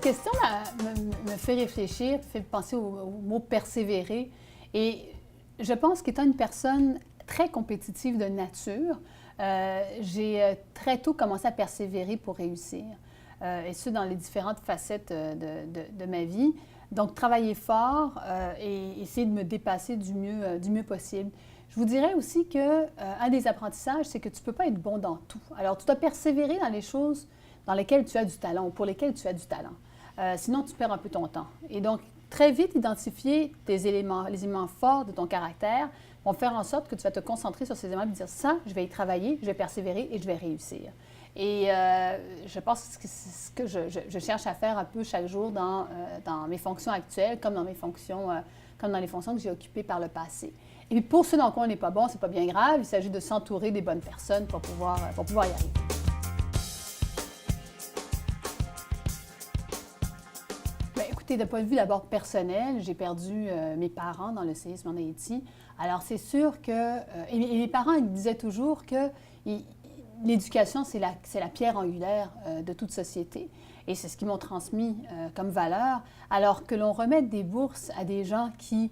question me fait réfléchir, me fait penser au mot persévérer. Et je pense qu'étant une personne très compétitive de nature, j'ai très tôt commencé à persévérer pour réussir. Et ce, dans les différentes facettes de ma vie. Donc, travailler fort et essayer de me dépasser du mieux possible. Je vous dirais aussi qu'un des apprentissages, c'est que tu ne peux pas être bon dans tout. Alors, tu dois persévérer dans les choses dans lesquelles tu as du talent ou pour lesquelles tu as du talent. Sinon, tu perds un peu ton temps. Et donc, très vite, identifier les éléments forts de ton caractère vont faire en sorte que tu vas te concentrer sur ces éléments et dire ça, je vais y travailler, je vais persévérer et je vais réussir. Et je pense que c'est ce que je cherche à faire un peu chaque jour dans mes fonctions actuelles, comme dans les fonctions que j'ai occupées par le passé. Et puis pour ceux dans quoi on n'est pas bon, c'est pas bien grave, il s'agit de s'entourer des bonnes personnes pour pouvoir y arriver. Bien, écoutez, d'un point de vue d'abord personnel, j'ai perdu mes parents dans le séisme en Haïti. Alors c'est sûr que, et mes parents ils disaient toujours que l'éducation, c'est la pierre angulaire de toute société. Et c'est ce qu'ils m'ont transmis comme valeur. Alors que l'on remette des bourses à des gens qui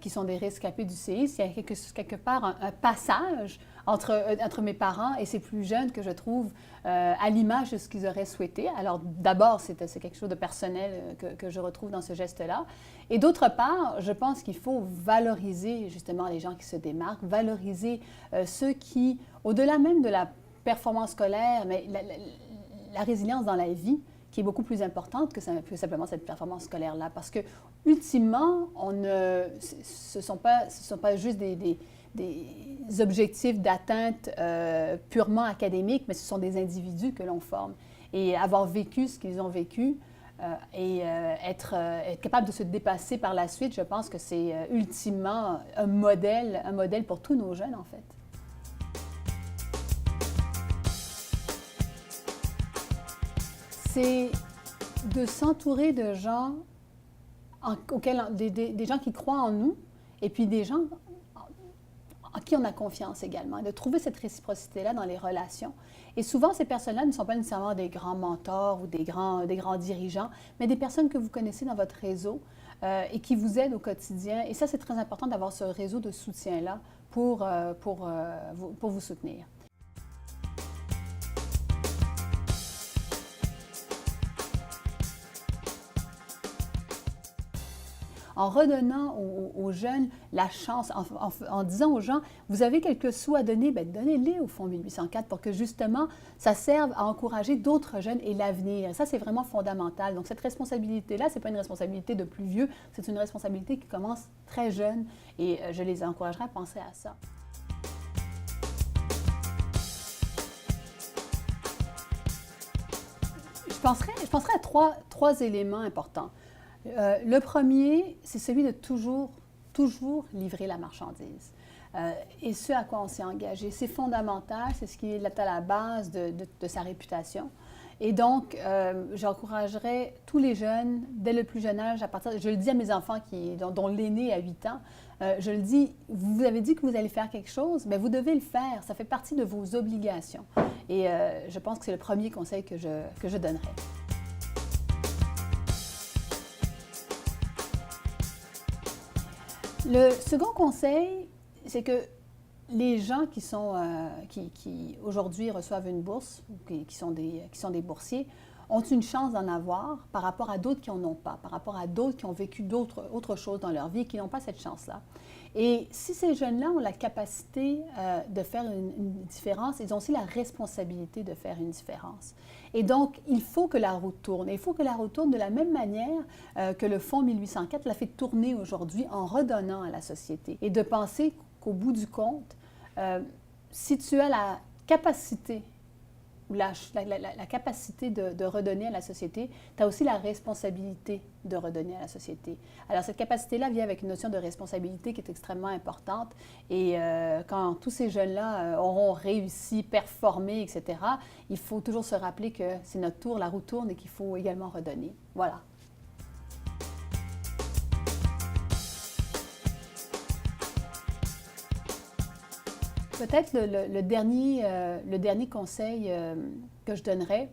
sont des rescapés du séisme, il y a quelque part un passage entre mes parents et ces plus jeunes que je trouve à l'image de ce qu'ils auraient souhaité. Alors d'abord, c'est quelque chose de personnel que je retrouve dans ce geste-là. Et d'autre part, je pense qu'il faut valoriser justement les gens qui se démarquent, valoriser ceux qui, au-delà même de la performance scolaire, mais la résilience dans la vie, qui est beaucoup plus importante que simplement cette performance scolaire-là. Parce que, ultimement, ce ne sont pas juste des objectifs d'atteinte purement académiques, mais ce sont des individus que l'on forme. Et avoir vécu ce qu'ils ont vécu et être capable de se dépasser par la suite, je pense que c'est ultimement un modèle pour tous nos jeunes, en fait. C'est de s'entourer de gens des gens qui croient en nous et puis des gens en qui on a confiance également. De trouver cette réciprocité-là dans les relations. Et souvent, ces personnes-là ne sont pas nécessairement des grands mentors ou des grands dirigeants, mais des personnes que vous connaissez dans votre réseau et qui vous aident au quotidien. Et ça, c'est très important d'avoir ce réseau de soutien-là pour vous soutenir. En redonnant aux jeunes la chance, en disant aux gens, vous avez quelques sous à donner, bien, donnez-les au Fonds 1804 pour que justement ça serve à encourager d'autres jeunes et l'avenir. Et ça, c'est vraiment fondamental. Donc cette responsabilité-là, ce n'est pas une responsabilité de plus vieux, c'est une responsabilité qui commence très jeune et je les encouragerai à penser à ça. Je penserais à trois éléments importants. Le premier, c'est celui de toujours livrer la marchandise. Et ce à quoi on s'est engagé. C'est fondamental, c'est ce qui est à la base de sa réputation. Et donc, j'encouragerais tous les jeunes, dès le plus jeune âge, je le dis à mes enfants dont l'aîné a 8 ans, je le dis, vous avez dit que vous allez faire quelque chose, mais vous devez le faire, ça fait partie de vos obligations. Et je pense que c'est le premier conseil que je donnerais. Le second conseil, c'est que les gens qui aujourd'hui reçoivent une bourse, ou qui sont des boursiers, ont une chance d'en avoir par rapport à d'autres qui n'en ont pas, par rapport à d'autres qui ont vécu autre chose dans leur vie et qui n'ont pas cette chance-là. Et si ces jeunes-là ont la capacité de faire une différence, ils ont aussi la responsabilité de faire une différence. Et donc, il faut que la roue tourne. Et il faut que la roue tourne de la même manière que le Fonds 1804 l'a fait tourner aujourd'hui en redonnant à la société. Et de penser qu'au bout du compte, si tu as la capacité ou la capacité de redonner à la société, tu as aussi la responsabilité de redonner à la société. Alors, cette capacité-là vient avec une notion de responsabilité qui est extrêmement importante. Et quand tous ces jeunes-là auront réussi, performé, etc., il faut toujours se rappeler que c'est notre tour, la roue tourne et qu'il faut également redonner. Voilà. Peut-être le dernier conseil que je donnerais,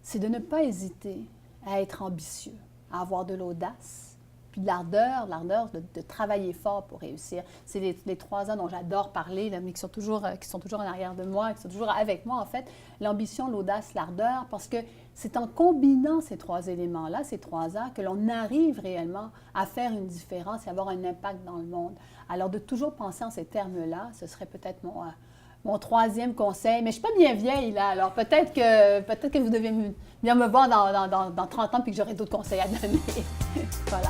c'est de ne pas hésiter à être ambitieux, à avoir de l'audace, puis de l'ardeur de travailler fort pour réussir. C'est les 3 ans dont j'adore parler, là, mais qui sont toujours en arrière de moi, qui sont toujours avec moi, en fait. L'ambition, l'audace, l'ardeur, parce que c'est en combinant ces 3 éléments-là, ces 3 ans, que l'on arrive réellement à faire une différence et avoir un impact dans le monde. Alors, de toujours penser en ces termes-là, ce serait peut-être mon 3e conseil. Mais je ne suis pas bien vieille, là, alors peut-être que vous devez bien me voir dans 30 ans puis que j'aurai d'autres conseils à donner. Voilà.